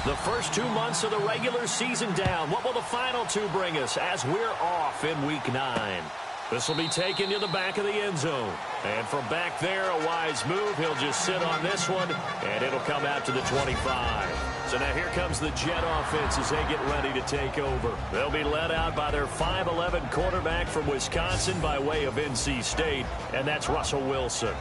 The first 2 months of the regular season down. What will the final two bring us as we're off in Week 9? This will be taken to the back of the end zone. And from back there, a wise move. He'll just sit on this one, and it'll come out to the 25. So now here comes the Jet offense as they get ready to take over. They'll be led out by their 5'11" quarterback from Wisconsin by way of NC State, and that's Russell Wilson.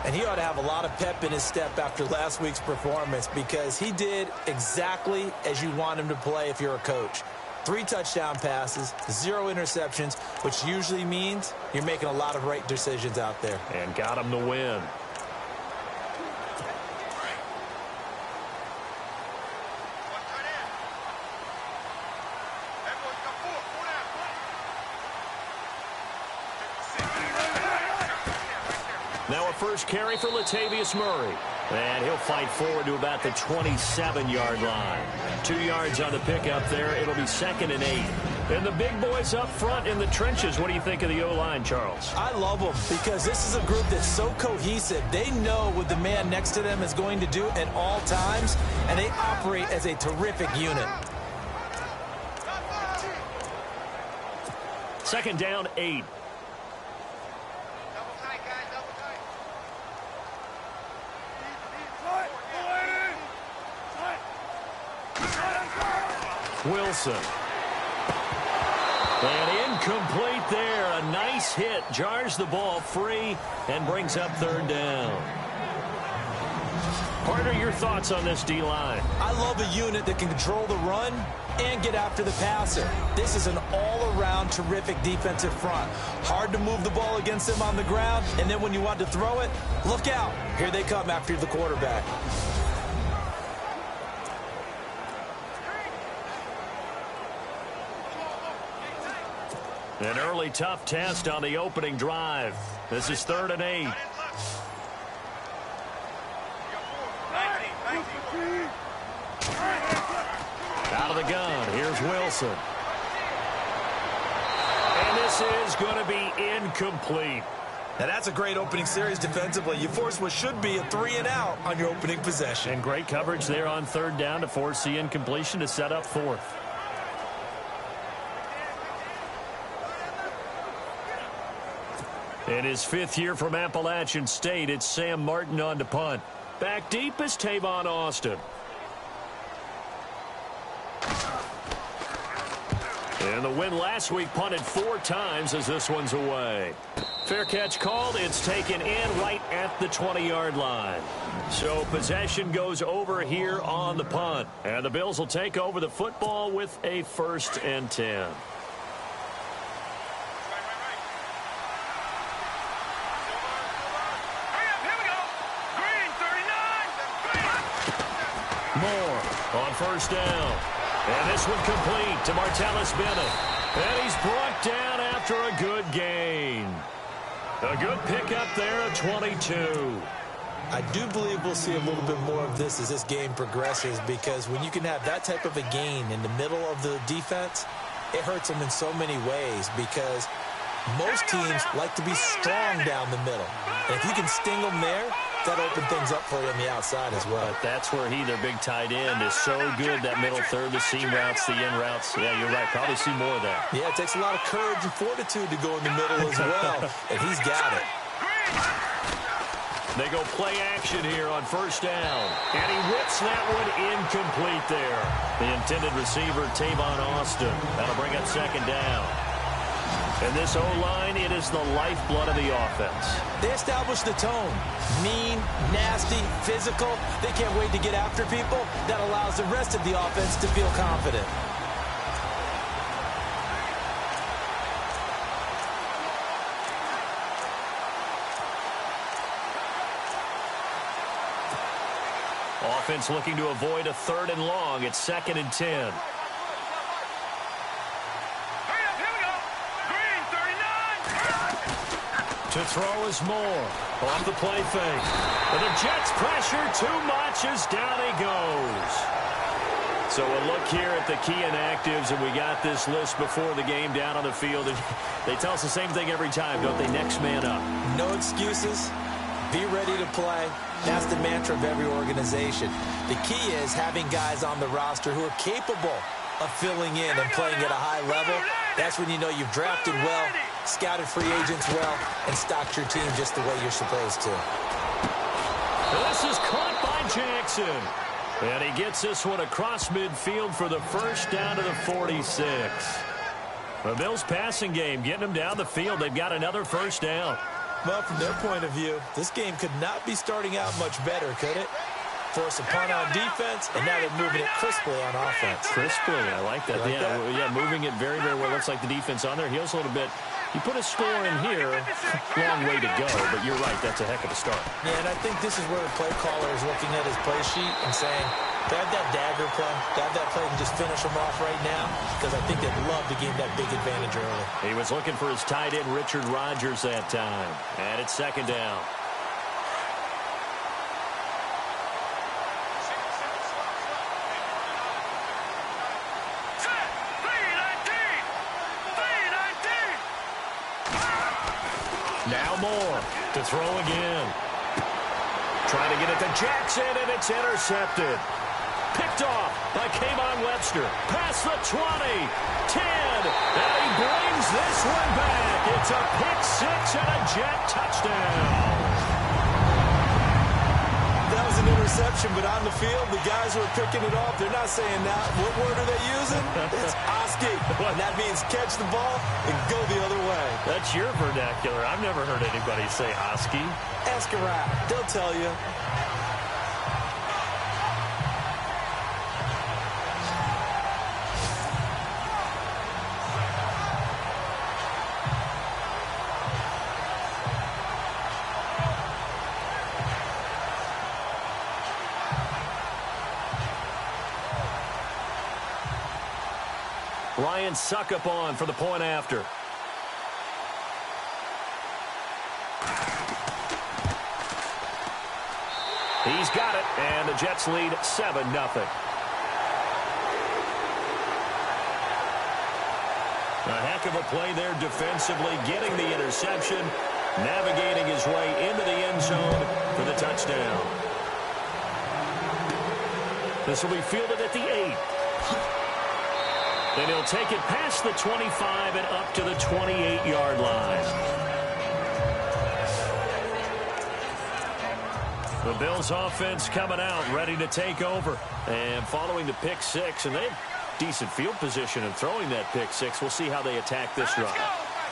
And he ought to have a lot of pep in his step after last week's performance because he did exactly as you want him to play if you're a coach. 3 touchdown passes, 0 interceptions, which usually means you're making a lot of right decisions out there. And got him the win. Now a first carry for Latavius Murray. And he'll fight forward to about the 27-yard line. 2 yards on the pickup there. It'll be 2nd and 8. And the big boys up front in the trenches. What do you think of the O-line, Charles? I love them because this is a group that's so cohesive. They know what the man next to them is going to do at all times, and they operate as a terrific unit. 2nd down, 8. Wilson. And incomplete there. A nice hit. Jars the ball free and brings up 3rd down. Partner, your thoughts on this D-line? I love a unit that can control the run and get after the passer. This is an all-around terrific defensive front. Hard to move the ball against them on the ground, and then when you want to throw it, look out. Here they come after the quarterback. An early tough test on the opening drive. This is 3rd and 8. Out of the gun. Here's Wilson. And this is going to be incomplete. Now that's a great opening series defensively. You force what should be a 3-and-out on your opening possession. And great coverage there on 3rd down to force the incompletion to set up 4th. In his 5th year from Appalachian State, it's Sam Martin on to punt. Back deep is Tavon Austin. And the win last week punted 4 times as this one's away. Fair catch called. It's taken in right at the 20-yard line. So possession goes over here on the punt. And the Bills will take over the football with a 1st and 10. Moore on 1st down. And this one complete to Martellus Bennett. And he's brought down after a good gain. A good pickup there at 22. I do believe we'll see a little bit more of this as this game progresses because when you can have that type of a gain in the middle of the defense, it hurts them in so many ways because most teams like to be strong down the middle. And if you can sting them there, that'll open things up for you on the outside as well. But that's where their big tight end, is so good, that middle third, the seam routes, the in routes. Yeah, you're right. Probably see more of that. Yeah, it takes a lot of courage and fortitude to go in the middle as well, and he's got it. They go play action here on 1st down. And he whips that one incomplete there. The intended receiver, Tavon Austin. That'll bring up 2nd down. And this O-line, it is the lifeblood of the offense. They establish the tone. Mean, nasty, physical. They can't wait to get after people. That allows the rest of the offense to feel confident. Offense looking to avoid a 3rd and long. It's 2nd and 10. To throw is Moore. Off the play fake. And the Jets pressure too much as down he goes. So a look here at the key inactives, and we got this list before the game down on the field. And they tell us the same thing every time, don't they? Next man up. No excuses. Be ready to play. That's the mantra of every organization. The key is having guys on the roster who are capable of filling in and playing at a high level. That's when you know you've drafted well, scouted free agents well, and stocked your team just the way you're supposed to. This is caught by Jackson. And he gets this one across midfield for the first down to the 46. The Bills' passing game getting them down the field. They've got another first down. Well, from their point of view, this game could not be starting out much better, could it? Force a punt on defense, and now they're moving it crisply on offense. Crisply, I like that. Yeah, moving it very, very well. Looks like the defense on there heals a little bit. You put a score in here, long way to go, but you're right, that's a heck of a start. Yeah, and I think this is where the play caller is looking at his play sheet and saying, they have that dagger play, they have that play and just finish them off right now, because I think they'd love to gain that big advantage early. He was looking for his tight end, Richard Rodgers, that time. And it's second down. Now Moore to throw again. Trying to get it to Jackson, and it's intercepted. Picked off by Kayvon Webster. Past the 20, 10, and he brings this one back. It's a pick six and a Jet touchdown. That was an interception, but on the field, the guys who are picking it off, they're not saying that. What word are they using? It's Oski. And that means catch the ball and go the other way. That's your vernacular. I've never heard anybody say Oski. Ask around. They'll tell you. Ryan Succop on for the point after. He's got it, and the Jets lead 7-0. A heck of a play there defensively, getting the interception, navigating his way into the end zone for the touchdown. This will be fielded at the 8. And he'll take it past the 25 and up to the 28-yard line. The Bills offense coming out, ready to take over. And following the pick six, and they have decent field position in throwing that pick six. We'll see how they attack this drive.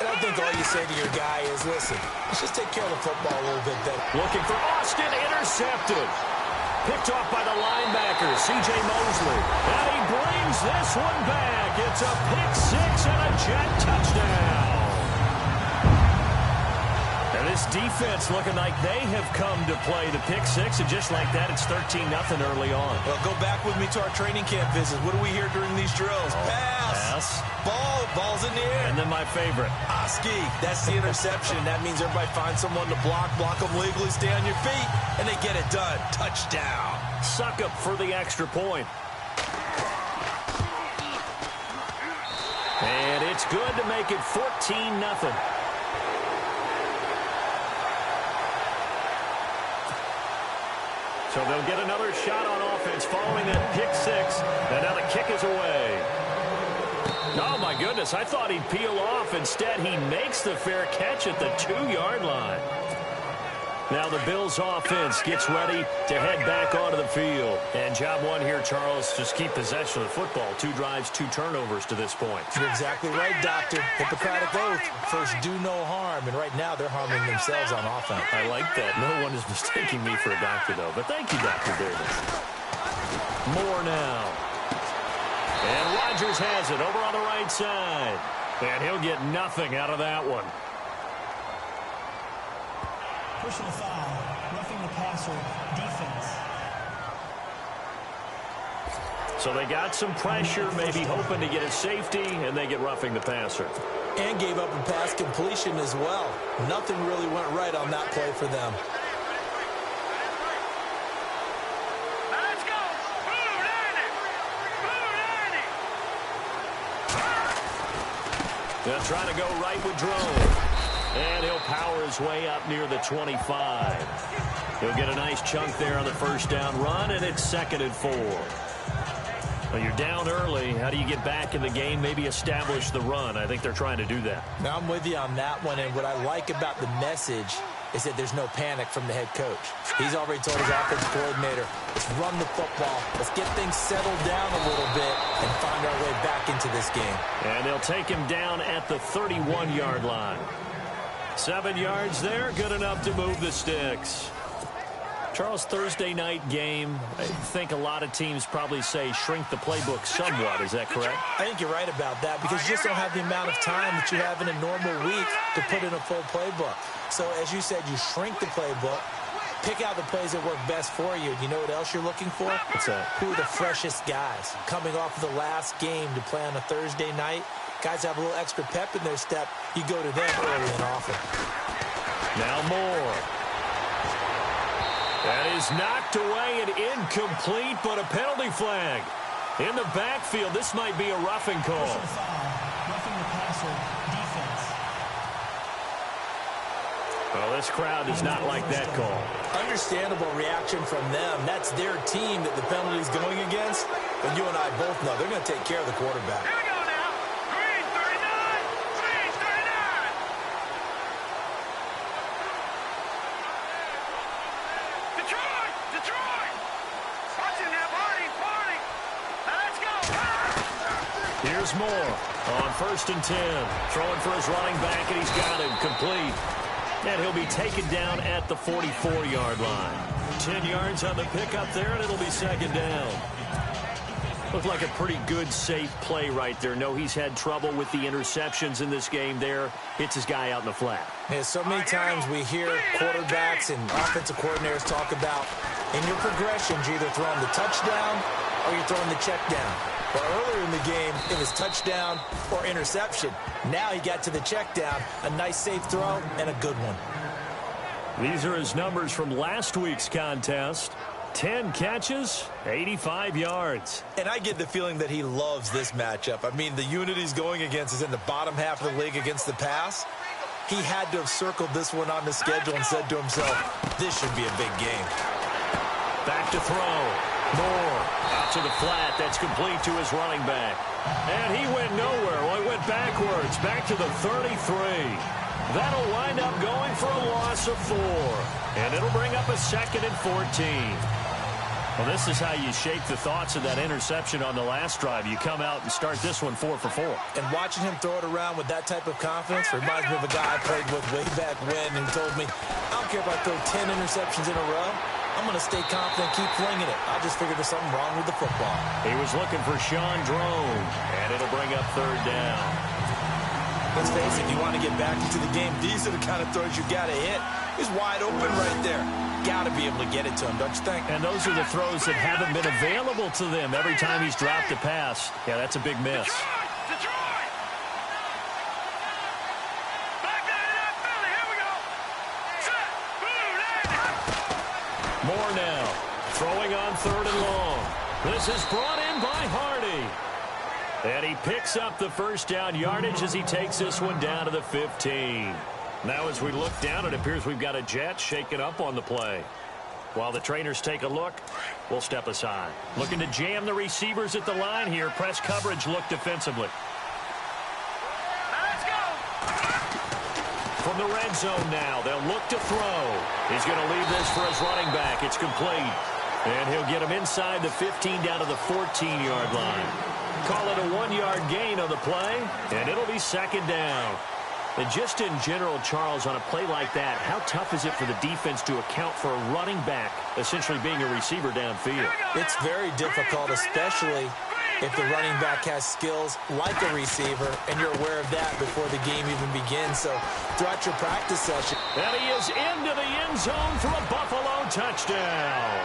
And I think all you say to your guy is, listen, let's just take care of the football a little bit better. Looking for Austin, intercepted. Picked off by the linebacker, C.J. Mosley. And he brings this one back. It's a pick six and a Jet touchdown. And this defense looking like they have come to play the pick six. And just like that, it's 13-0 early on. Well, go back with me to our training camp visits. What do we hear during these drills? Pass. Ball's in the air. And then my favorite. Oski. That's the interception. That means everybody finds someone to block them legally, stay on your feet, and they get it done. Touchdown. Succop for the extra point. And it's good to make it 14-0. So they'll get another shot on offense following that pick six. And now the kick is away. Oh, my goodness. I thought he'd peel off. Instead, he makes the fair catch at the 2-yard line. Now the Bills offense gets ready to head back onto the field. And job one here, Charles, just keep possession of the football. 2 drives, 2 turnovers to this point. You're exactly right, Doctor. Hippocratic oath. First, do no harm. And right now, they're harming themselves on offense. I like that. No one is mistaking me for a doctor, though. But thank you, Dr. Davis. More now. And Rodgers has it over on the right side. And he'll get nothing out of that one. Personal foul, roughing the passer, defense. So they got some pressure, maybe hoping to get a safety, and they get roughing the passer. And gave up a pass completion as well. Nothing really went right on that play for them. Let's go! They'll try to go right with Drone. And he'll power his way up near the 25. He'll get a nice chunk there on the first down run, and it's 2nd and 4. Well, you're down early. How do you get back in the game, maybe establish the run? I think they're trying to do that. Now, I'm with you on that one, and what I like about the message is that there's no panic from the head coach. He's already told his offensive coordinator, let's run the football, let's get things settled down a little bit and find our way back into this game. And they'll take him down at the 31-yard line. 7 yards there, good enough to move the sticks. Charles, Thursday night game, I think a lot of teams probably say shrink the playbook somewhat. Is that correct? I think you're right about that because you just don't have the amount of time that you have in a normal week to put in a full playbook. So, as you said, you shrink the playbook, pick out the plays that work best for you. You know what else you're looking for? What's that? Who are the freshest guys? Coming off of the last game to play on a Thursday night, guys have a little extra pep in their step. You go to them early and often. Now Moore. That is knocked away and incomplete, but a penalty flag. In the backfield, this might be a roughing call. Roughing the passer, defense. Well, this crowd does not like that call. Understandable reaction from them. That's their team that the penalty's going against. But you and I both know they're going to take care of the quarterback. Here we go now. Green 39. Green 39. Detroit. Detroit. Watching that party. Party. Let's go. Here's Moore on 1st and 10. Throwing for his running back, and he's got him complete. And he'll be taken down at the 44-yard line. 10 yards on the pickup there, and it'll be 2nd down. Looked like a pretty good, safe play right there. No, he's had trouble with the interceptions in this game there. Hits his guy out in the flat. Yeah, so many times we hear quarterbacks and offensive coordinators talk about in your progressions, you're either throwing the touchdown or you're throwing the check down. But earlier in the game, it was touchdown or interception. Now he got to the check down, a nice safe throw, and a good one. These are his numbers from last week's contest. 10 catches, 85 yards. And I get the feeling that he loves this matchup. I mean, the unit he's going against is in the bottom half of the league against the pass. He had to have circled this one on the schedule and said to himself, this should be a big game. Back to throw. Moore out to the flat. That's complete to his running back. And he went nowhere. Well, he went backwards. Back to the 33. That'll wind up going for a loss of 4. And it'll bring up a 2nd and 14. Well, this is how you shape the thoughts of that interception on the last drive. You come out and start this one 4 for 4. And watching him throw it around with that type of confidence reminds me of a guy I played with way back when and told me, I don't care if I throw 10 interceptions in a row. I'm going to stay confident, keep flinging it. I just figured there's something wrong with the football. He was looking for Sean Drone, and it'll bring up 3rd down. Let's face it, if you want to get back into the game, these are the kind of throws you got to hit. He's wide open right there. Got to be able to get it to him, don't you think? And those are the throws that haven't been available to them every time he's dropped a pass. Yeah, that's a big miss. Detroit. Back that it up, Philly. Here we go. Set. Boom. Landing. Moore now, throwing on 3rd and long. This is brought in by Hardy. And he picks up the first down yardage as he takes this one down to the 15. Now as we look down, it appears we've got a jet shaken up on the play. While the trainers take a look, we'll step aside. Looking to jam the receivers at the line here. Press coverage look defensively. Let's go. From the red zone now, they'll look to throw. He's going to leave this for his running back. It's complete. And he'll get him inside the 15 down to the 14-yard line. Call it a 1-yard gain on the play, and it'll be 2nd down. And just in general, Charles, on a play like that, how tough is it for the defense to account for a running back essentially being a receiver downfield? It's very difficult, especially if the running back has skills like a receiver, and you're aware of that before the game even begins. So throughout your practice session. And he is into the end zone for a Buffalo touchdown.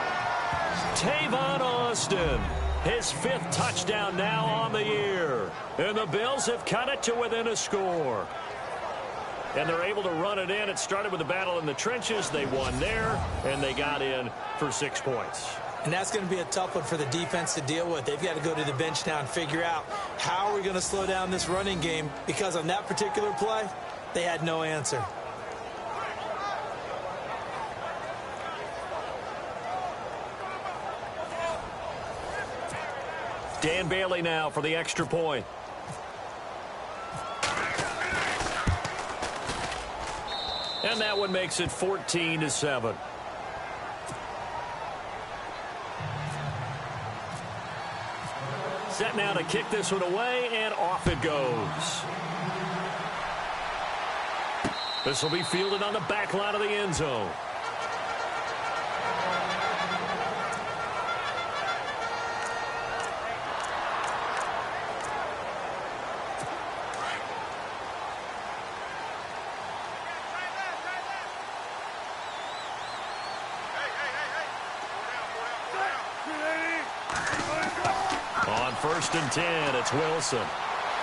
Tavon Austin, his 5th touchdown now on the year. And the Bills have cut it to within a score. And they're able to run it in. It started with a battle in the trenches. They won there, and they got in for 6 points. And that's going to be a tough one for the defense to deal with. They've got to go to the bench now and figure out how are we going to slow down this running game, because on that particular play, they had no answer. Dan Bailey now for the extra point. And that one makes it 14-7. Set now to kick this one away, and off it goes. This will be fielded on the back line of the end zone. On 1st and 10, it's Wilson.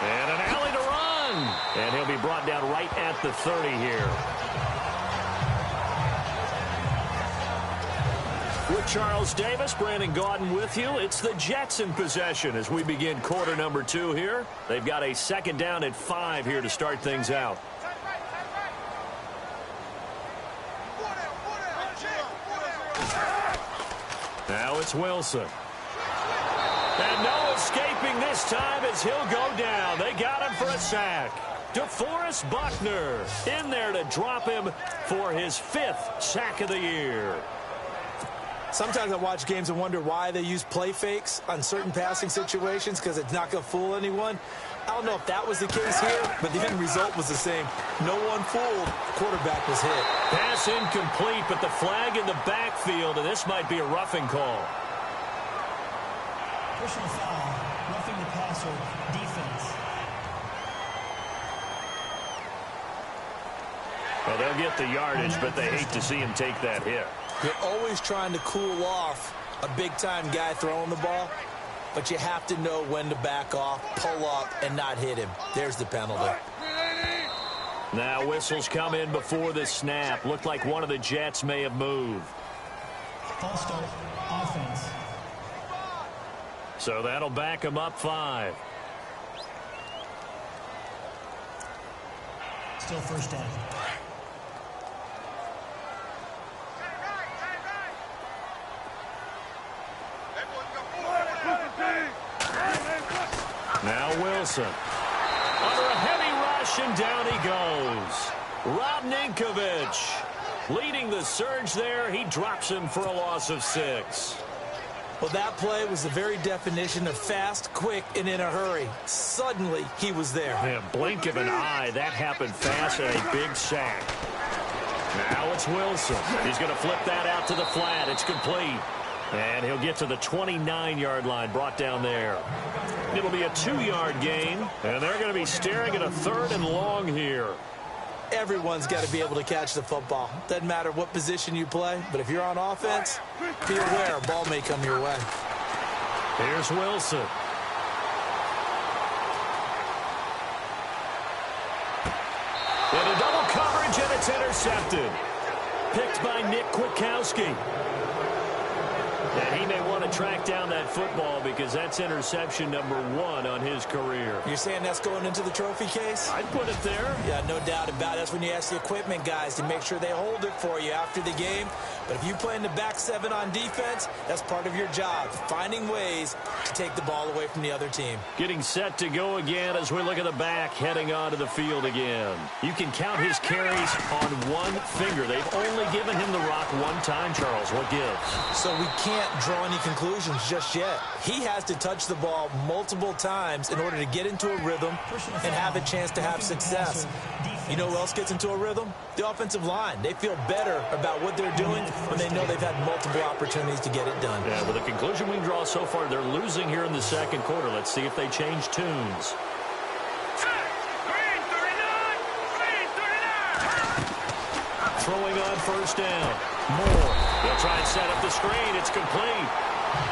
And an alley to run. And he'll be brought down right at the 30 here. With Charles Davis, Brandon Gaudin with you. It's the Jets in possession as we begin quarter number 2 here. They've got a 2nd down at 5 here to start things out. Now it's Wilson. And no escaping this time as he'll go down. They got him for a sack. DeForest Buckner in there to drop him for his 5th sack of the year. Sometimes I watch games and wonder why they use play fakes on certain passing situations because it's not going to fool anyone. I don't know if that was the case here, but the end result was the same. No one fooled. The quarterback was hit. Pass incomplete, but the flag in the backfield, and this might be a roughing call. Personal foul, roughing the passer, defense. Well, they'll get the yardage, but they hate to see him take that hit. You're always trying to cool off a big-time guy throwing the ball, but you have to know when to back off, pull up, and not hit him. There's the penalty. Now whistles come in before the snap. Looked like one of the Jets may have moved. False start, offense. So that'll back him up 5. Still 1st down. Now Wilson. Under a heavy rush, and down he goes. Rob Ninkovich leading the surge there. He drops him for a loss of 6. Well, that play was the very definition of fast, quick, and in a hurry. Suddenly, he was there. Yeah, blink of an eye. That happened fast and a big sack. Now it's Wilson. He's going to flip that out to the flat. It's complete. And he'll get to the 29-yard line, brought down there. It'll be a 2-yard gain, and they're going to be staring at a 3rd and long here. Everyone's got to be able to catch the football. Doesn't matter what position you play, but if you're on offense, be aware a ball may come your way. Here's Wilson. And a double coverage, and it's intercepted. Picked by Nick Kwiatkowski. And he may want to track down that football because that's interception number 1 on his career. You're saying that's going into the trophy case? I'd put it there. Yeah, no doubt about it. That's when you ask the equipment guys to make sure they hold it for you after the game. But if you play in the back 7 on defense, that's part of your job, finding ways to take the ball away from the other team. Getting set to go again as we look at the back, heading onto the field again. You can count his carries on one finger. They've only given him the rock one time, Charles. What gives? So we can't draw any conclusions just yet. He has to touch the ball multiple times in order to get into a rhythm and have a chance to have success. You know who else gets into a rhythm? The offensive line. They feel better about what they're doing when they know they've had multiple opportunities to get it done. Yeah, well, the conclusion we draw so far, they're losing here in the 2nd quarter. Let's see if they change tunes. Throwing on 1st down. Moore. They'll try and set up the screen. It's complete.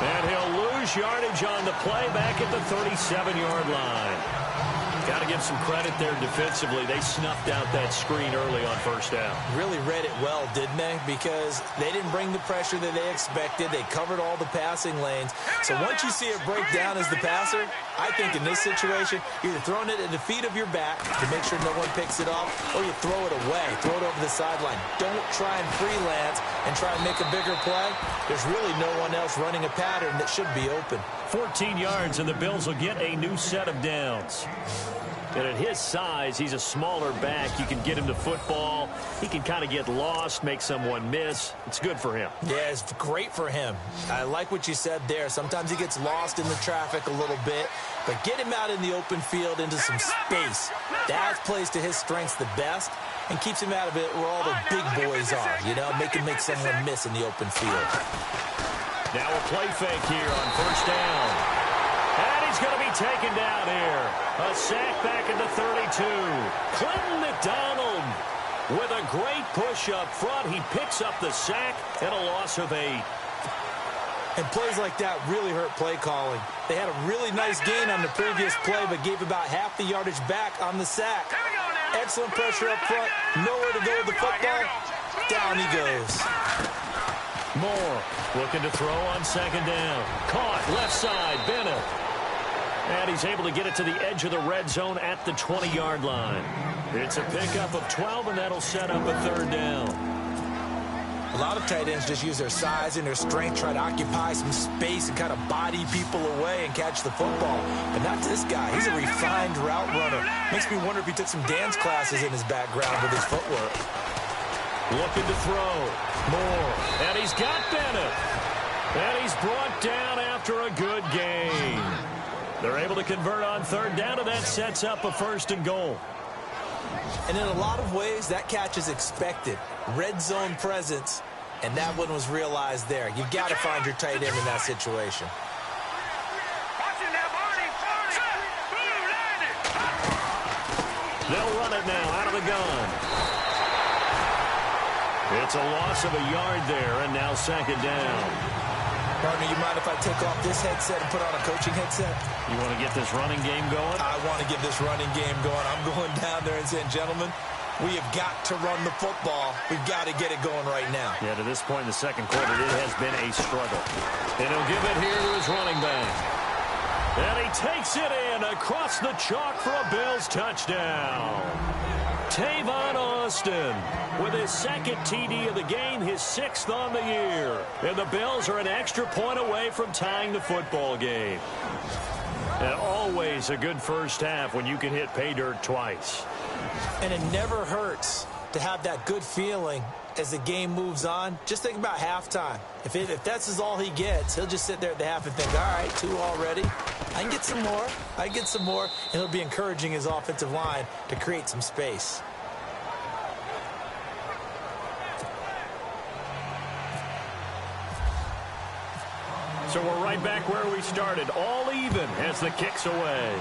And he'll lose yardage on the play back at the 37-yard line. Got to give some credit there defensively. They snuffed out that screen early on 1st down. Really read it well, didn't they? Because they didn't bring the pressure that they expected. They covered all the passing lanes. So once you see it break down as the passer, I think in this situation, you're either throwing it at the feet of your back to make sure no one picks it off, or you throw it away, throw it over the sideline. Don't try and freelance and try and make a bigger play. There's really no one else running a pattern that should be open. 14 yards, and the Bills will get a new set of downs. And at his size, he's a smaller back. You can get him to football. He can kind of get lost, make someone miss. It's good for him. Yeah, it's great for him. I like what you said there. Sometimes he gets lost in the traffic a little bit, but get him out in the open field into some space. That plays to his strengths the best and keeps him out of it where all the big boys are, you know, make someone miss in the open field. Now a play fake here on first down. And he's going to be taken down here. A sack back at the 32. Clinton McDonald with a great push up front. He picks up the sack and a loss of 8. And plays like that really hurt play calling. They had a really nice gain on the previous play, but gave about half the yardage back on the sack. Excellent pressure up front. Nowhere to go with the football. Down he goes. Moore looking to throw on second down. Caught left side. Bennett. And he's able to get it to the edge of the red zone at the 20-yard line. It's a pickup of 12, and that'll set up a third down. A lot of tight ends just use their size and their strength, try to occupy some space and kind of body people away and catch the football. But not this guy. He's a refined route runner. Makes me wonder if he took some dance classes in his background with his footwork. Looking to throw. Moore. And he's got Bennett. And he's brought down after a good gain. They're able to convert on third down, and that sets up a first and goal. And in a lot of ways, that catch is expected. Red zone presence, and that one was realized there. You've got to find your tight end in that situation. They'll run it now out of the gun. It's a loss of a yard there, and now second down. Partner, you mind if I take off this headset and put on a coaching headset? You want to get this running game going? I want to get this running game going. I'm going down there and saying, gentlemen, we have got to run the football. We've got to get it going right now. Yeah, to this point in the second quarter, it has been a struggle. And he'll give it here to his running back. And he takes it in across the chalk for a Bills touchdown. Tavon Austin with his second TD of the game, his 6th on the year. And the Bills are an extra point away from tying the football game. And always a good first half when you can hit pay dirt twice. And it never hurts to have that good feeling as the game moves on. Just think about halftime. If that's all he gets, he'll just sit there at the half and think, all right, 2 already. I can get some more. I can get some more. And he'll be encouraging his offensive line to create some space. So we're right back where we started, all even as the kick's away.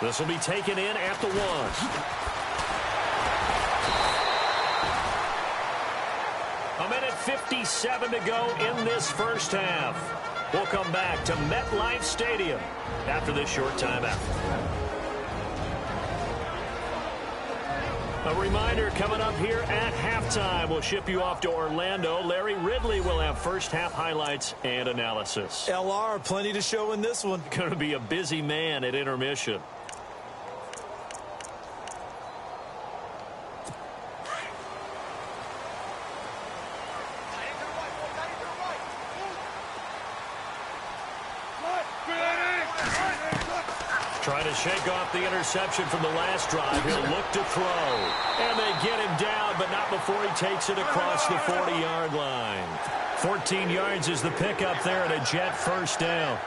This will be taken in at the 1. A minute 57 to go in this first half. We'll come back to MetLife Stadium after this short timeout. A reminder, coming up here at halftime, we'll ship you off to Orlando. Larry Ridley will have first half highlights and analysis. LR, plenty to show in this one. Going to be a busy man at intermission. Trying to shake off the interception from the last drive. He'll look to throw. And they get him down, but not before he takes it across the 40-yard line. 14 yards is the pickup there at a Jet first down.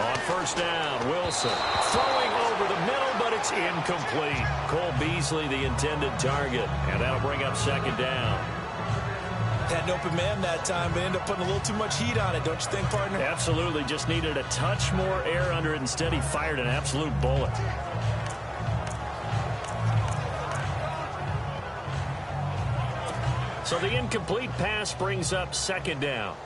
On first down, Wilson throwing over the middle, but it's incomplete. Cole Beasley, the intended target, and that'll bring up second down. Had an open man that time, but ended up putting a little too much heat on it, don't you think, partner? Absolutely. Just needed a touch more air under it. Instead, he fired an absolute bullet. So the incomplete pass brings up second down.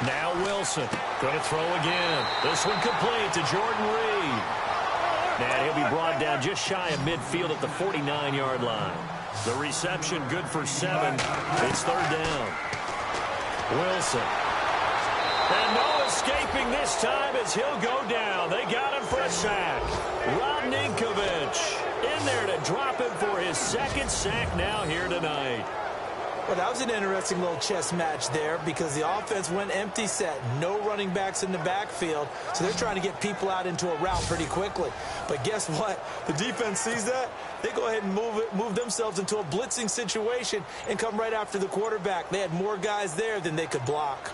Now Wilson going to throw again. This one complete to Jordan Reed. And he'll be brought down just shy of midfield at the 49-yard line. The reception good for 7. It's third down. Wilson. And no escaping this time as he'll go down. They got him for a sack. Rob Ninkovich In there to drop him for his second sack now here tonight. Well, that was an interesting little chess match there because the offense went empty set. No running backs in the backfield, so they're trying to get people out into a route pretty quickly. But guess what? The defense sees that. They go ahead and move themselves into a blitzing situation and come right after the quarterback. They had more guys there than they could block.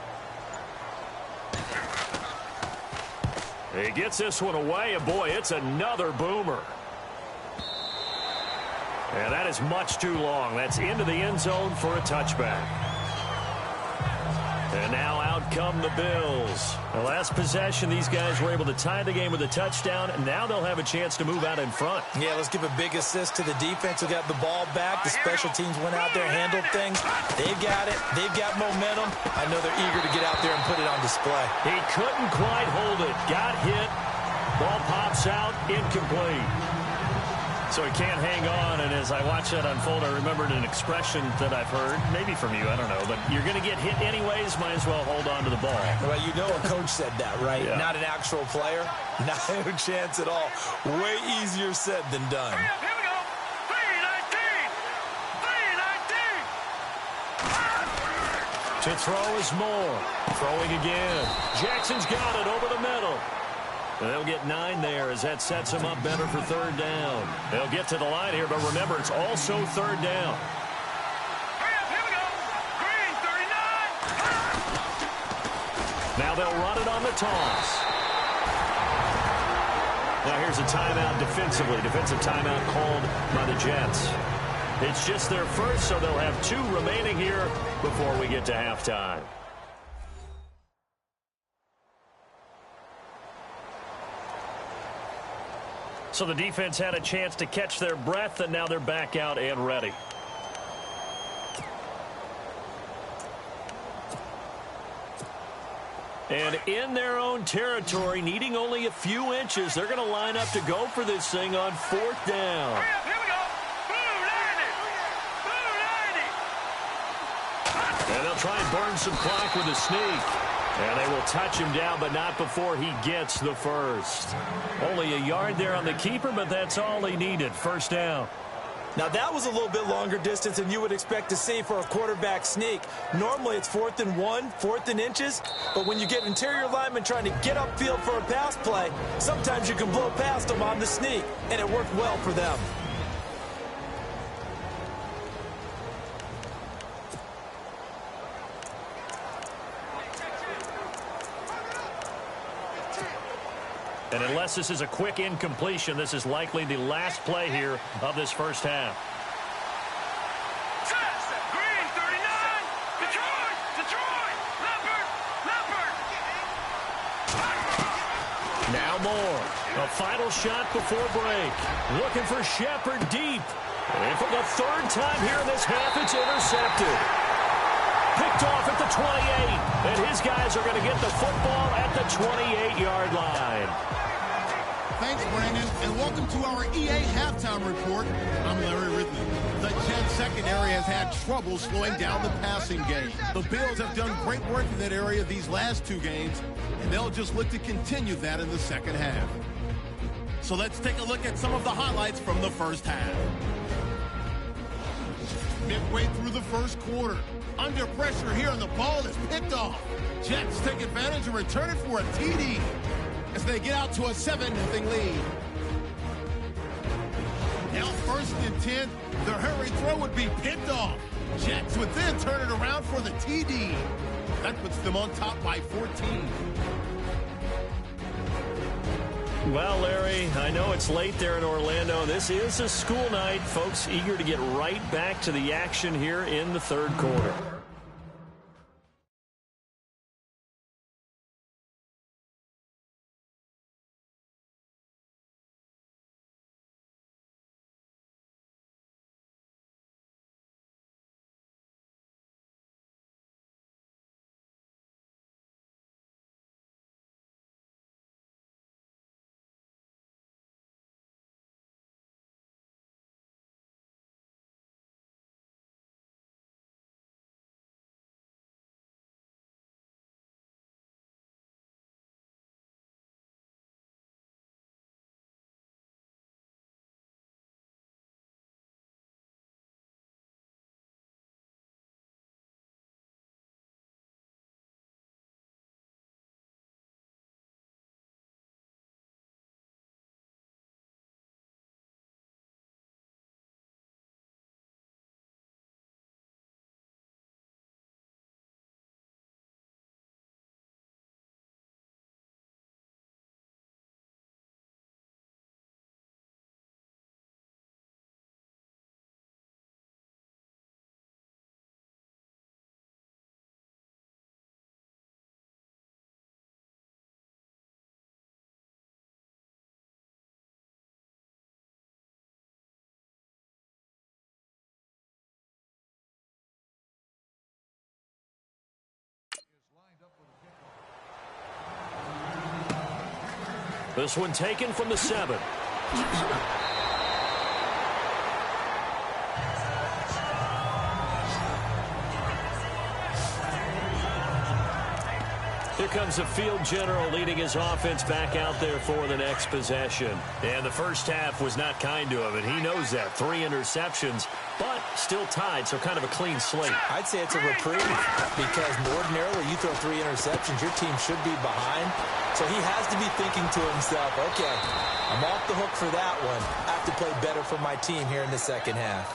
He gets this one away, and boy, it's another boomer. And that is much too long. That's into the end zone for a touchback. And now out come the Bills. The last possession, these guys were able to tie the game with a touchdown, and now they'll have a chance to move out in front. Yeah, let's give a big assist to the defense who got the ball back. The special teams went out there and handled things. They've got it. They've got momentum. I know they're eager to get out there and put it on display. He couldn't quite hold it. Got hit. Ball pops out. Incomplete. So he can't hang on, and as I watch that unfold, I remembered an expression that I've heard, maybe from you, I don't know, but you're going to get hit anyways, might as well hold on to the ball. Well, you know a coach said that, right? Yeah. Not an actual player. Not a chance at all. Way easier said than done. Here we go. 3-19. 3-19. To throw is Moore. Throwing again. Jackson's got it over the middle. They'll get 9 there as that sets them up better for third down. They'll get to the line here, but remember, it's also third down. Here we go. Green, 39. Now they'll run it on the toss. Now here's a timeout defensively. Defensive timeout called by the Jets. It's just their first, so they'll have 2 remaining here before we get to halftime. So the defense had a chance to catch their breath, and now they're back out and ready. And in their own territory, needing only a few inches, they're going to line up to go for this thing on 4th down. Here we go. Blue 90. Blue 90. And they'll try and burn some clock with a sneak. And they will touch him down, but not before he gets the first. Only a yard there on the keeper, but that's all he needed. First down. Now, that was a little bit longer distance than you would expect to see for a quarterback sneak. Normally, it's 4th and 1, 4th and inches. But when you get interior linemen trying to get upfield for a pass play, sometimes you can blow past them on the sneak, and it worked well for them. And unless this is a quick incompletion, this is likely the last play here of this first half. Green, 39. Detroit. Detroit. Leopard. Now Moore. A final shot before break. Looking for Shepard deep. And for the 3rd time here in this half, it's intercepted. Picked off at the 28. And his guys are going to get the football at the 28-yard line. Thanks, Brandon, and welcome to our EA Halftime Report. I'm Larry Ridley. The Jets secondary has had trouble slowing down the passing game. The Bills have done great work in that area these last 2 games, and they'll just look to continue that in the second half. So let's take a look at some of the highlights from the first half. Midway through the first quarter, under pressure here, and the ball is picked off. Jets take advantage and return it for a TD as they get out to a 7-0 lead. Now 1st and 10, the hurry throw would be picked off. Jets would then turn it around for the TD. That puts them on top by 14. Well, Larry, I know it's late there in Orlando. This is a school night. Folks eager to get right back to the action here in the 3rd quarter. This one taken from the 7. Here comes the field general leading his offense back out there for the next possession. And the first half was not kind to him, and he knows that. 3 interceptions, but still tied, so kind of a clean slate. I'd say it's a reprieve because ordinarily you throw 3 interceptions, your team should be behind. So he has to be thinking to himself, okay, I'm off the hook for that one. I have to play better for my team here in the second half.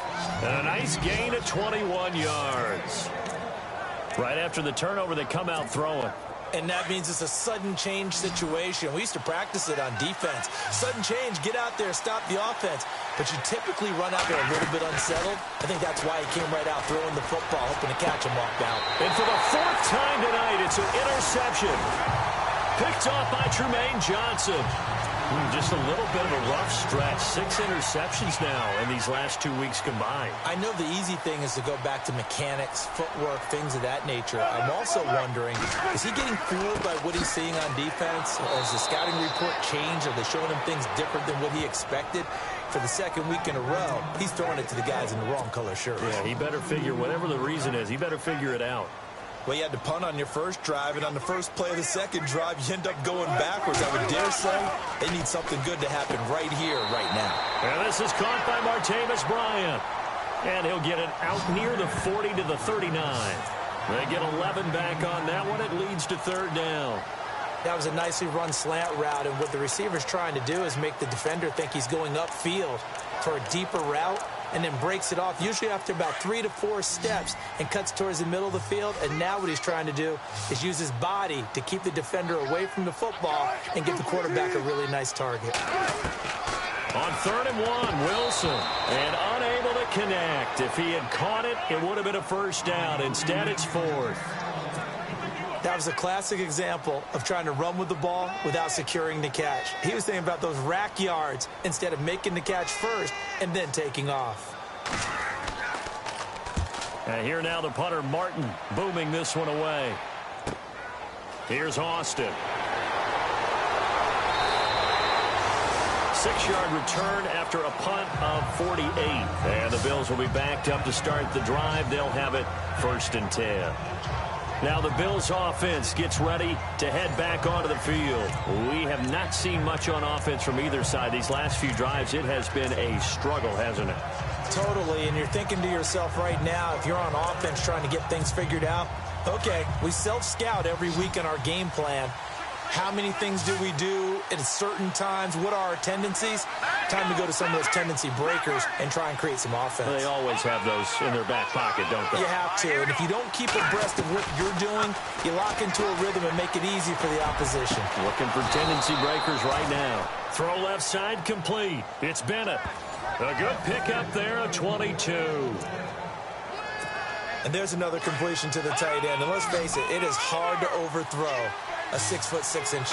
And a nice gain of 21 yards. Right after the turnover, they come out throwing. And that means it's a sudden change situation. We used to practice it on defense. Sudden change, get out there, stop the offense. But you typically run out there a little bit unsettled. I think that's why he came right out throwing the football, hoping to catch him off balance. And for the 4th time tonight, it's an interception. Picked off by Trumaine Johnson. Just a little bit of a rough stretch. 6 interceptions now in these last 2 weeks combined. I know the easy thing is to go back to mechanics, footwork, things of that nature. I'm also wondering, is he getting fooled by what he's seeing on defense? Has the scouting report changed? Are they showing him things different than what he expected? For the 2nd week in a row, he's throwing it to the guys in the wrong color shirts. Yeah, he better figure, whatever the reason is, he better figure it out. Well, you had to punt on your first drive, and on the first play of the second drive, you end up going backwards. I would dare say they need something good to happen right here, right now. And this is caught by Martavis Bryant. And he'll get it out near the 40 to the 39. They get 11 back on that one. It leads to 3rd down. That was a nicely run slant route, and what the receiver's trying to do is make the defender think he's going upfield for a deeper route, and then breaks it off, usually after about 3 to 4 steps, and cuts towards the middle of the field. And now what he's trying to do is use his body to keep the defender away from the football and give the quarterback a really nice target. On 3rd and 1, Wilson, and unable to connect. If he had caught it, it would have been a first down. Instead, it's 4th. That was a classic example of trying to run with the ball without securing the catch. He was thinking about those rack yards instead of making the catch first and then taking off. And here now the punter, Martin, booming this one away. Here's Austin. 6-yard return after a punt of 48. And the Bills will be backed up to start the drive. They'll have it 1st and 10. Now the Bills offense gets ready to head back onto the field. We have not seen much on offense from either side. These last few drives, it has been a struggle, hasn't it? Totally, and you're thinking to yourself right now, if you're on offense trying to get things figured out, okay, we self-scout every week in our game plan. How many things do we do at certain times? What are our tendencies? Time to go to some of those tendency breakers and try and create some offense. They always have those in their back pocket, don't they? You have to, and if you don't keep abreast of what you're doing, you lock into a rhythm and make it easy for the opposition. Looking for tendency breakers right now. Throw left side complete. It's Bennett. A good pickup there, a 22. And there's another completion to the tight end. And let's face it is hard to overthrow a 6'6"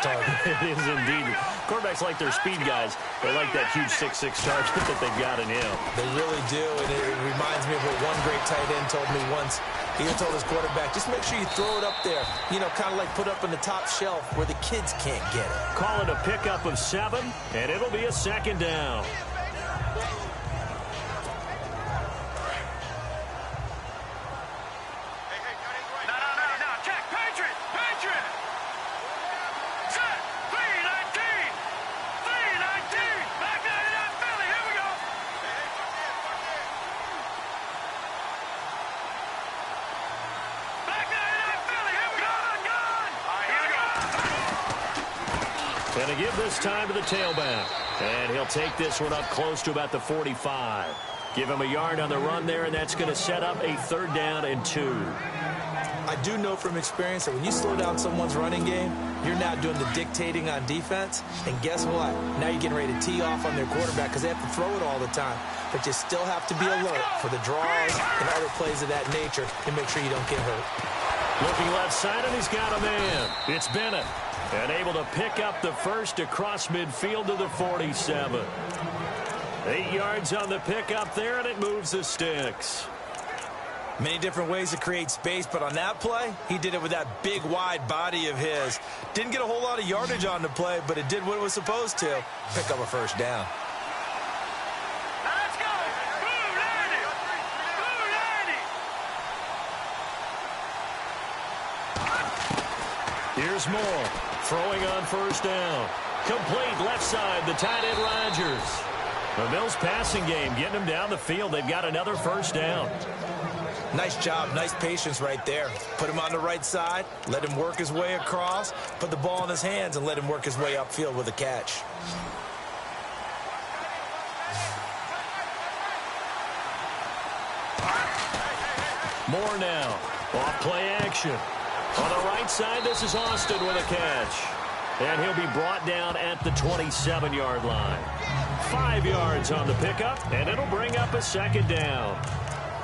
target. It is indeed. Quarterbacks like their speed guys. They like that huge 6'6" target that they've got in him. They really do, and it reminds me of what one great tight end told me once. He told his quarterback, just make sure you throw it up there, you know, kind of like put up on the top shelf where the kids can't get it. Call it a pickup of 7, and it'll be a 2nd down. And to give this time to the tailback. And he'll take this one up close to about the 45. Give him a yard on the run there, and that's going to set up a 3rd down and 2. I do know from experience that when you slow down someone's running game, you're now doing the dictating on defense. And guess what? Now you're getting ready to tee off on their quarterback because they have to throw it all the time. But you still have to be alert for the draws and other plays of that nature to make sure you don't get hurt. Looking left side, and he's got a man. It's Bennett. And able to pick up the first across midfield to the 47. 8 yards on the pickup there, and it moves the sticks. Many different ways to create space, but on that play, he did it with that big, wide body of his. Didn't get a whole lot of yardage on the play, but it did what it was supposed to. Pick up a first down. Now let's go. Blue 90. Blue 90. Here's Moore throwing on first down. Complete left side, the tight end Rodgers. The Bills passing game getting them down the field. They've got another first down. Nice job, nice patience right there. Put him on the right side, let him work his way across, put the ball in his hands, and let him work his way upfield with a catch. More now. Off play action. On the right side, this is Austin with a catch. And he'll be brought down at the 27-yard line. 5 yards on the pickup, and it'll bring up a second down.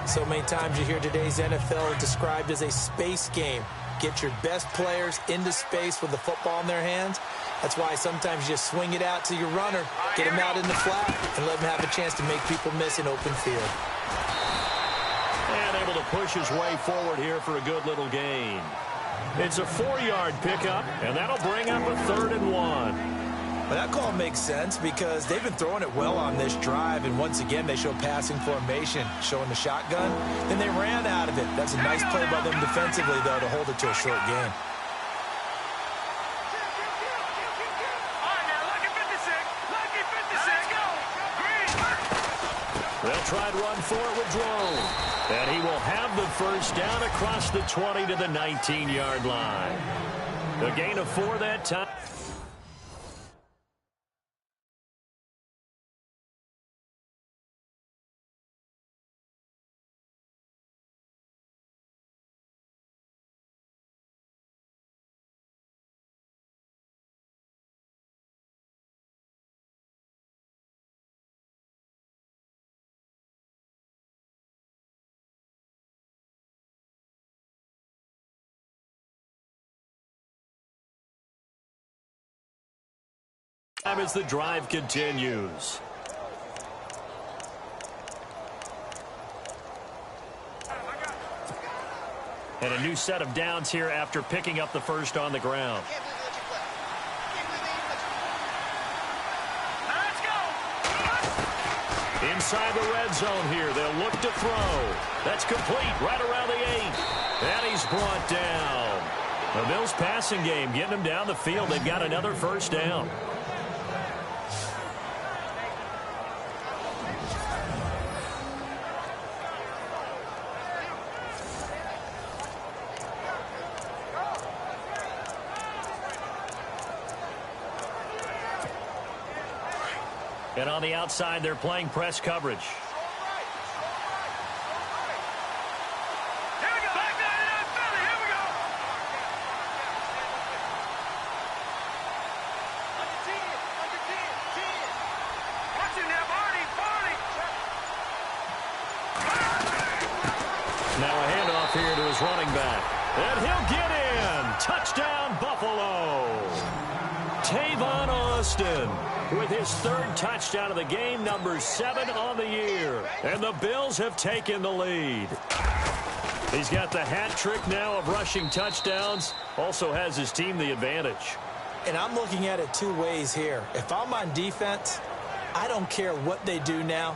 So many times you hear today's NFL described as a space game. Get your best players into space with the football in their hands. That's why sometimes you just swing it out to your runner, get him out in the flat, and let him have a chance to make people miss an open field. And able to push his way forward here for a good little gain. It's a 4-yard pickup, and that'll bring up a 3rd and 1. Well, that call makes sense because they've been throwing it well on this drive, and once again they show passing formation, showing the shotgun. Then they ran out of it. That's a nice play by them defensively, though, to hold it to a short gain. All right, now, lucky 56. Lucky 56. Go. Green. They'll try to run for it with Drone. And he will have the first down across the 20 to the 19-yard line. A gain of 4 that time. As the drive continues. And a new set of downs here after picking up the first on the ground. Let's go. Inside the red zone here. They'll look to throw. That's complete right around the 8. And he's brought down. The Bills passing game getting them down the field. They've got another first down. And on the outside, they're playing press coverage. Here we go. Back 99 Philly. Here we go. Under 10. Under 10. 10. Watch it now, Barney. Now a handoff here to his running back. And he'll get in. Touchdown, Buffalo. Tavon Austin with his 3rd touchdown of the game, number 7 on the year. And the Bills have taken the lead. He's got the hat trick now of rushing touchdowns. Also has his team the advantage. And I'm looking at it 2 ways here. If I'm on defense, I don't care what they do now.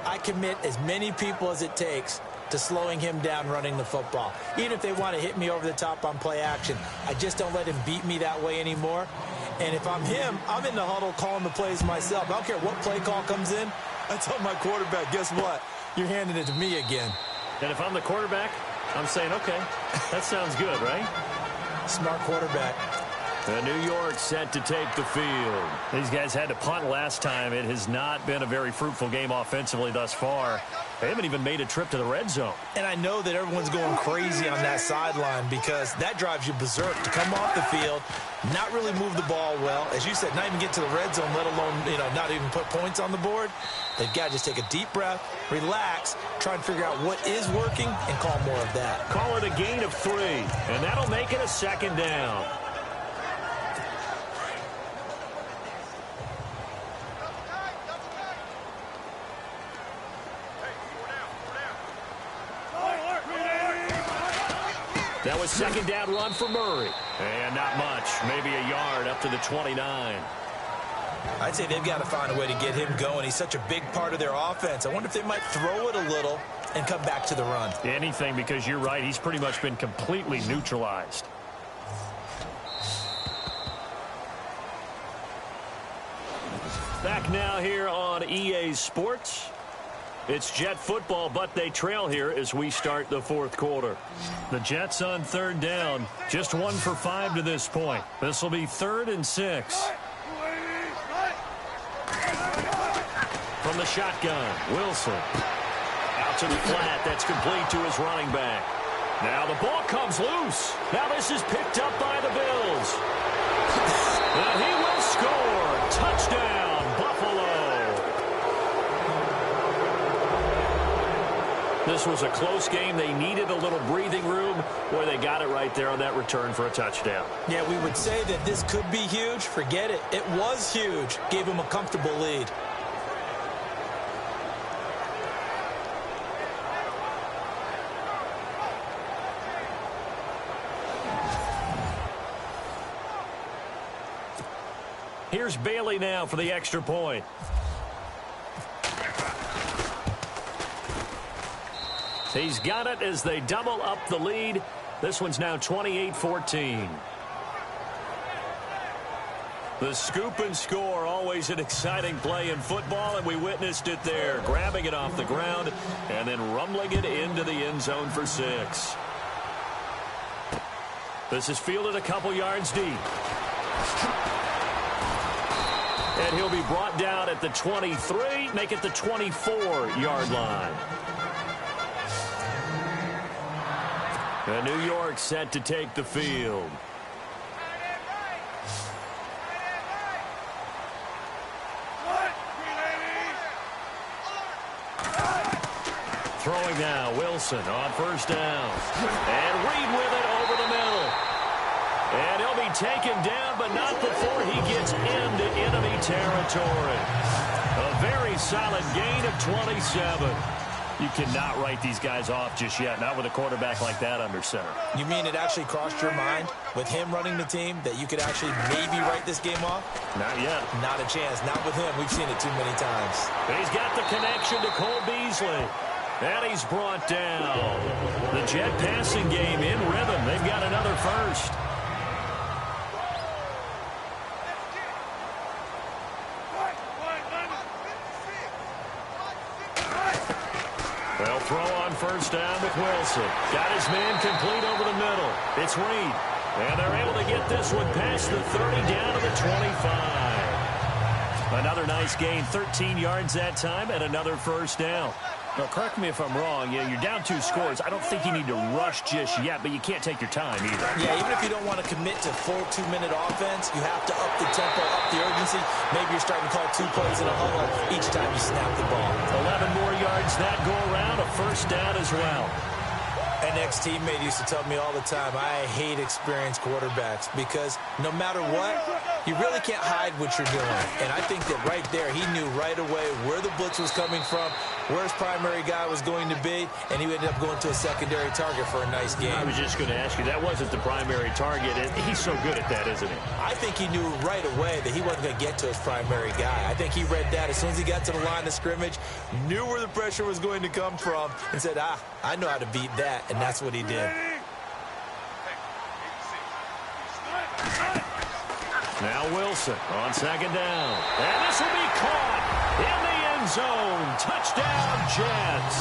I commit as many people as it takes to slowing him down running the football. Even if they want to hit me over the top on play action, I just don't let him beat me that way anymore. And if I'm him, I'm in the huddle calling the plays myself. I don't care what play call comes in. I tell my quarterback, guess what? You're handing it to me again. And if I'm the quarterback, I'm saying, okay, that sounds good, right? Smart quarterback. And New York set to take the field. These guys had to punt last time. It has not been a very fruitful game offensively thus far. They haven't even made a trip to the red zone. And I know that everyone's going crazy on that sideline because that drives you berserk to come off the field, not really move the ball well. As you said, not even get to the red zone, let alone, not even put points on the board. They've got to just take a deep breath, relax, try and figure out what is working, and call more of that. Call it a gain of 3, and that'll make it a second down. That was second down run for Murray. And not much, maybe a yard up to the 29. I'd say they've got to find a way to get him going. He's such a big part of their offense. I wonder if they might throw it a little and come back to the run. Anything, because you're right. He's pretty much been completely neutralized. Back now here on EA Sports. It's Jet football, but they trail here as we start the fourth quarter. The Jets on third down. Just 1 for 5 to this point. This will be 3rd and 6. From the shotgun, Wilson. Out to the flat. That's complete to his running back. Now the ball comes loose. Now this is picked up by the Bills. And he will score. Touchdown, Buffalo. This was a close game. They needed a little breathing room. Boy, they got it right there on that return for a touchdown. Yeah, we would say that this could be huge. Forget it. It was huge. Gave him a comfortable lead. Here's Bailey now for the extra point. He's got it as they double up the lead. This one's now 28-14. The scoop and score, always an exciting play in football, and we witnessed it there. Grabbing it off the ground and then rumbling it into the end zone for 6. This is fielded a couple yards deep. And he'll be brought down at the 23, make it the 24-yard line. And New York set to take the field. Throwing now, Wilson on first down. And Reed with it over the middle. And he'll be taken down, but not before he gets into enemy territory. A very solid gain of 27. You cannot write these guys off just yet, not with a quarterback like that under center. You mean it actually crossed your mind with him running the team that you could actually maybe write this game off? Not yet. Not a chance. Not with him. We've seen it too many times. He's got the connection to Cole Beasley. And he's brought down. The Jet passing game in rhythm. They've got another first. They'll throw on first down with Wilson. Got his man complete over the middle. It's Reed. And they're able to get this one past the 30 down to the 25. Another nice gain, 13 yards that time, and another first down. Now, correct me if I'm wrong. Yeah, you're down 2 scores. I don't think you need to rush just yet, but you can't take your time either. Yeah, even if you don't want to commit to full 2-minute offense, you have to up the tempo, up the urgency. Maybe you're starting to call 2 plays in a huddle each time you snap the ball. 11 more yards that go around, a first down as well. An ex-teammate used to tell me all the time, I hate experienced quarterbacks because no matter what, you really can't hide what you're doing. And I think that right there, he knew right away where the blitz was coming from, where his primary guy was going to be, and he ended up going to a secondary target for a nice game. I was just going to ask you, that wasn't the primary target. He's so good at that, isn't he? I think he knew right away that he wasn't going to get to his primary guy. I think he read that as soon as he got to the line of scrimmage, knew where the pressure was going to come from, and said, I know how to beat that, and that's what he did. Now Wilson on second down. And this will be caught in the end zone. Touchdown, Jets.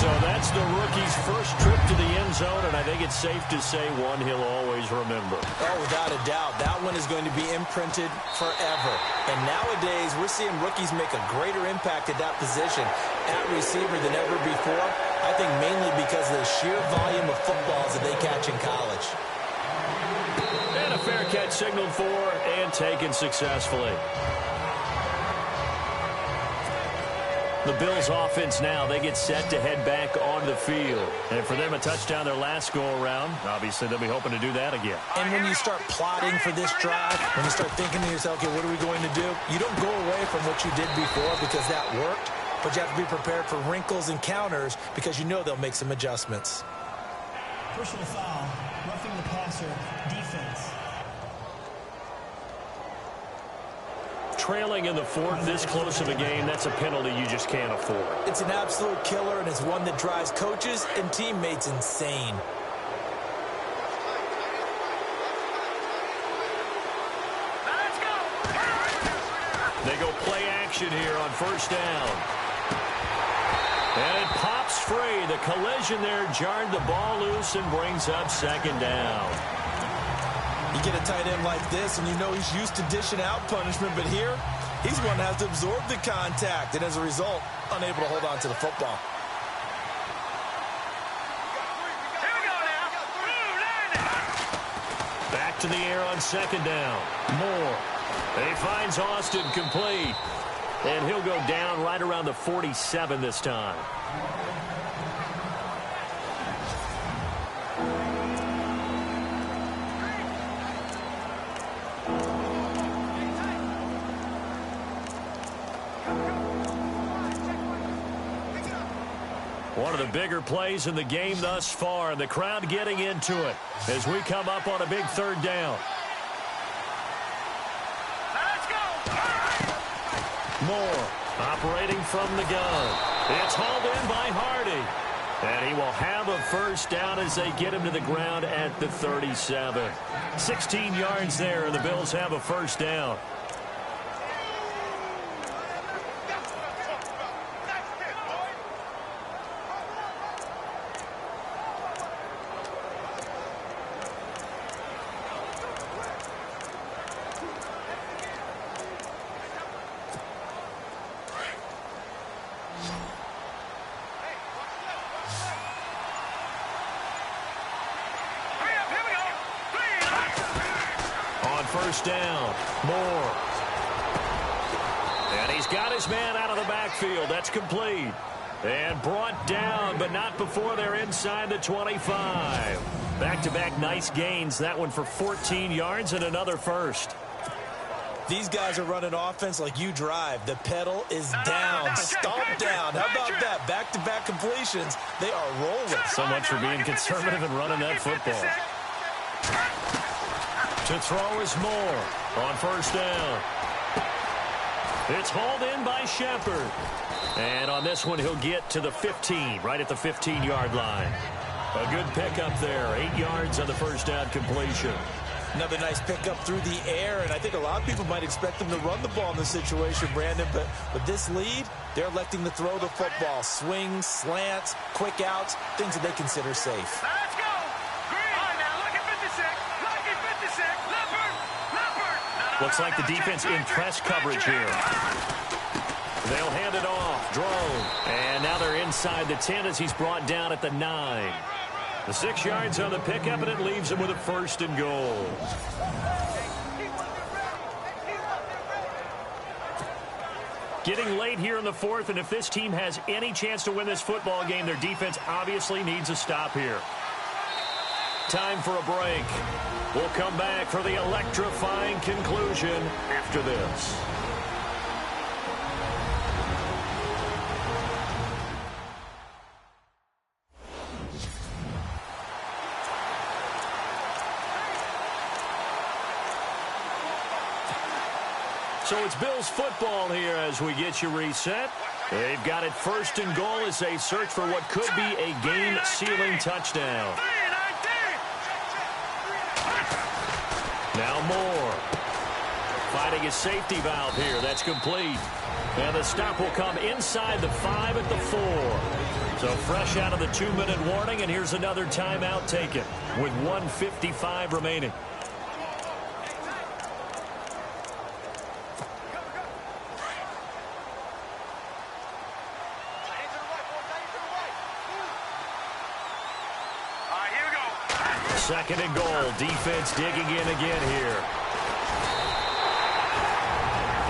So that's the rookie's first trip to the end zone, and I think it's safe to say one he'll always remember. Oh, without a doubt. That one is going to be imprinted forever. And nowadays, we're seeing rookies make a greater impact at that position at receiver than ever before. I think mainly because of the sheer volume of footballs that they catch in college. And a fair catch signaled for and taken successfully. The Bills offense now, they get set to head back on the field. And for them, a touchdown their last go-around. Obviously, they'll be hoping to do that again. And when you start plotting for this drive, when you start thinking to yourself, okay, what are we going to do? You don't go away from what you did before because that worked, but you have to be prepared for wrinkles and counters because you know they'll make some adjustments. Personal foul, roughing the passer, defense. Trailing in the fourth, this close of a game, that's a penalty you just can't afford. It's an absolute killer, and it's one that drives coaches and teammates insane. Let's go. They go play action here on first down. And it pops free. The collision there jarred the ball loose and brings up second down. You get a tight end like this, and you know he's used to dishing out punishment, but here, he's one that has to absorb the contact, and as a result, unable to hold on to the football. Here we go now. Blue line. Back to the air on second down. Moore. He finds Austin complete. And he'll go down right around the 47 this time. One of the bigger plays in the game thus far, and the crowd getting into it as we come up on a big third down. Let's go. Moore operating from the gun. It's hauled in by Hardy. And he will have a first down as they get him to the ground at the 37. 16 yards there, and the Bills have a first down. First down, Moore. And he's got his man out of the backfield. That's complete. And brought down, but not before they're inside the 25. Back-to-back nice gains. That one for 14 yards and another first. These guys are running offense like you drive. The pedal is down, stomped down. How about that? Back-to-back completions. They are rolling. So much for being conservative and running that football. To throw is Moore on first down. It's hauled in by Shepard. And on this one, he'll get to the 15, right at the 15-yard line. A good pickup there, 8 yards on the first down completion. Another nice pickup through the air, and I think a lot of people might expect them to run the ball in this situation, Brandon, but with this lead, they're electing to throw the football. Swings, slants, quick outs, things that they consider safe. Let's go. Green. All right, now look at 56. Look at 56. Leopard. Looks like the defense in press coverage here. They'll hand it off. Drone. And now they're inside the 10 as he's brought down at the 9. The 6 yards on the pickup, and it leaves him with a first and goal. Getting late here in the fourth, and if this team has any chance to win this football game, their defense obviously needs a stop here. Time for a break. We'll come back for the electrifying conclusion after this. So it's Bills football here as we get you reset. They've got it first and goal as they search for what could be a game-sealing touchdown. Now Moore fighting his safety valve here. That's complete. And the stop will come inside the 5 at the 4. So fresh out of the 2-minute warning, and here's another timeout taken with 1:55 remaining. Second and goal. Defense digging in again here.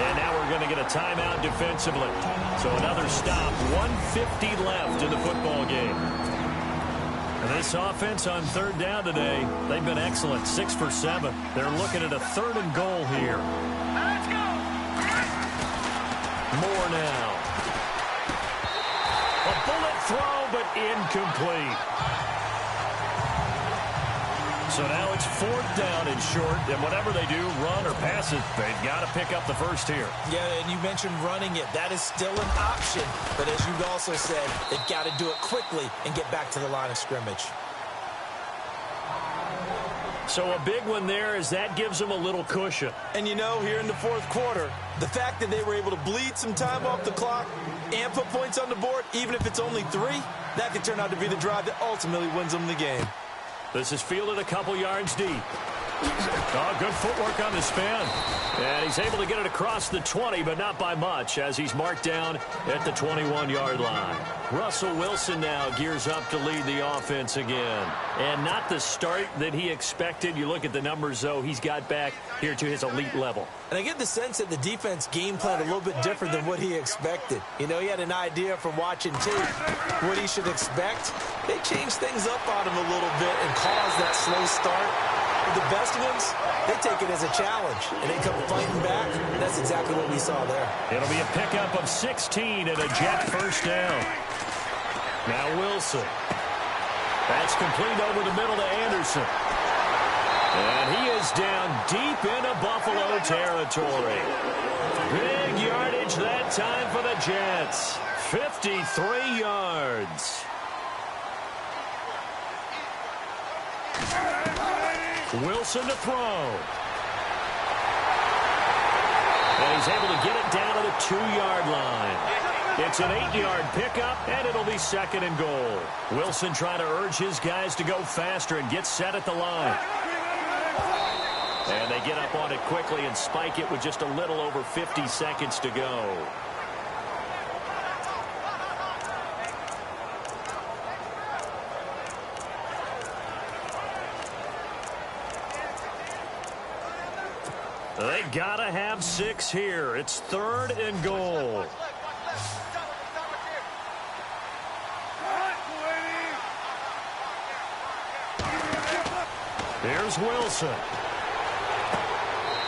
And now we're going to get a timeout defensively. So another stop. 1:50 left in the football game. And this offense on third down today, they've been excellent. 6 for 7. They're looking at a third and goal here. Let's go. Moore now. A bullet throw, but incomplete. So now it's 4th down and short, and whatever they do, run or pass it, they've got to pick up the first here. Yeah, and you mentioned running it. That is still an option. But as you also said, they've got to do it quickly and get back to the line of scrimmage. So a big one there as that gives them a little cushion. And you know, here in the 4th quarter, the fact that they were able to bleed some time off the clock and put points on the board, even if it's only 3, that could turn out to be the drive that ultimately wins them the game. This is fielded a couple yards deep. Oh, good footwork on the spin. And he's able to get it across the 20, but not by much, as he's marked down at the 21-yard line. Russell Wilson now gears up to lead the offense again. And not the start that he expected. You look at the numbers, though, he's got back here to his elite level. And I get the sense that the defense game planned a little bit different than what he expected. You know, he had an idea from watching tape what he should expect. They changed things up on him a little bit and caused that slow start. The best ones, they take it as a challenge, and they come fighting back. That's exactly what we saw there. It'll be a pickup of 16 and a Jet first down. Now Wilson. That's complete over the middle to Anderson. And he is down deep into Buffalo territory. Big yardage that time for the Jets. 53 yards. Wilson to throw. And he's able to get it down to the 2-yard line. It's an 8-yard pickup, and it'll be 2nd and goal. Wilson trying to urge his guys to go faster and get set at the line. And they get up on it quickly and spike it with just a little over 50 seconds to go. They gotta have 6 here. It's 3rd and goal. Here's Wilson.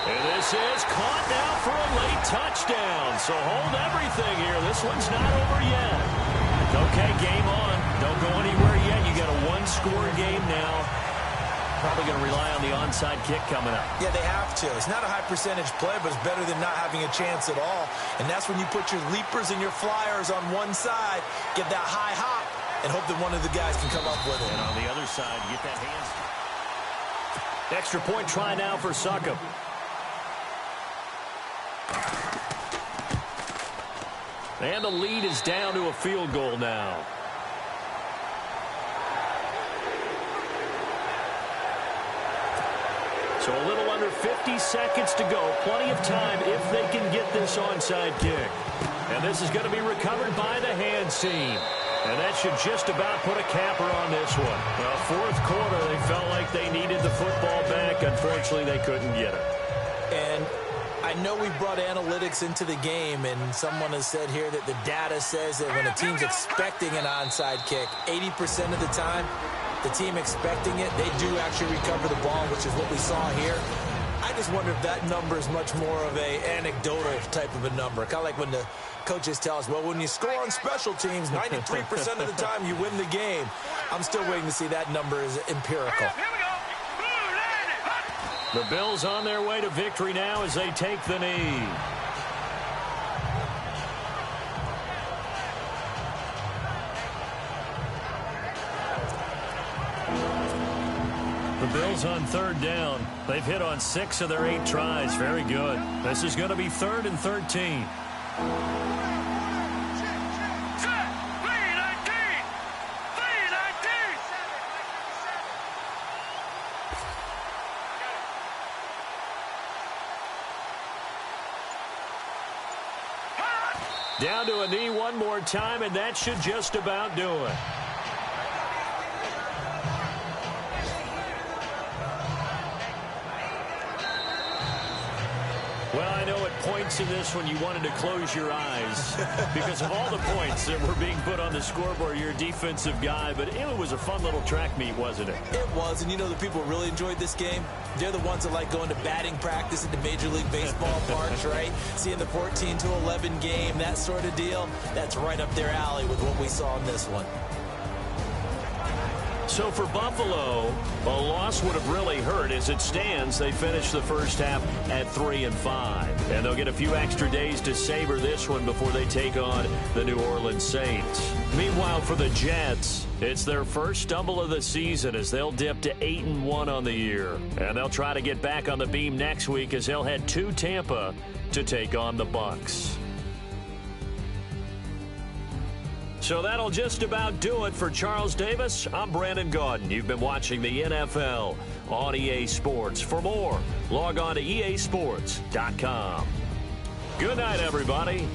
And this is caught now for a late touchdown. So hold everything here. This one's not over yet. Okay, game on. Don't go anywhere yet. You got a 1-score game now. Probably going to rely on the onside kick coming up. Yeah, they have to. It's not a high percentage play, but it's better than not having a chance at all. And that's when you put your leapers and your flyers on one side, get that high hop, and hope that one of the guys can come up with it. And on the other side, get that hands. Extra point try now for Succop. And the lead is down to a field goal now. So a little under 50 seconds to go. Plenty of time if they can get this onside kick. And this is going to be recovered by the hands team. And that should just about put a capper on this one. Well, 4th quarter, they felt like they needed the football back. Unfortunately, they couldn't get it. And I know we brought analytics into the game, and someone has said here that the data says that when a team's expecting an onside kick, 80% of the time, the team expecting it, they do actually recover the ball, which is what we saw here. I just wonder if that number is much more of a anecdotal type of a number. Kind of like when the coaches tell us, well, when you score on special teams, 93% of the time you win the game. I'm still waiting to see that number is empirical. The Bills on their way to victory now as they take the knee. The Bills on 3rd down. They've hit on 6 of their 8 tries. Very good. This is going to be 3rd and 13. Down to a knee one more time, and that should just about do it. Well, I know at points in this one you wanted to close your eyes because of all the points that were being put on the scoreboard. You're a defensive guy, but it was a fun little track meet, wasn't it? It was, and you know the people who really enjoyed this game? They're the ones that like going to batting practice at the Major League Baseball parks, right? Seeing the 14-11 game, that sort of deal. That's right up their alley with what we saw in this one. So for Buffalo, a loss would have really hurt. As it stands, they finished the first half at 3-5. And they'll get a few extra days to savor this one before they take on the New Orleans Saints. Meanwhile, for the Jets, it's their first stumble of the season as they'll dip to 8-1 on the year. And they'll try to get back on the beam next week as they'll head to Tampa to take on the Bucs. So that'll just about do it for Charles Davis. I'm Brandon Gaudin. You've been watching the NFL on EA Sports. For more, log on to easports.com. Good night, everybody.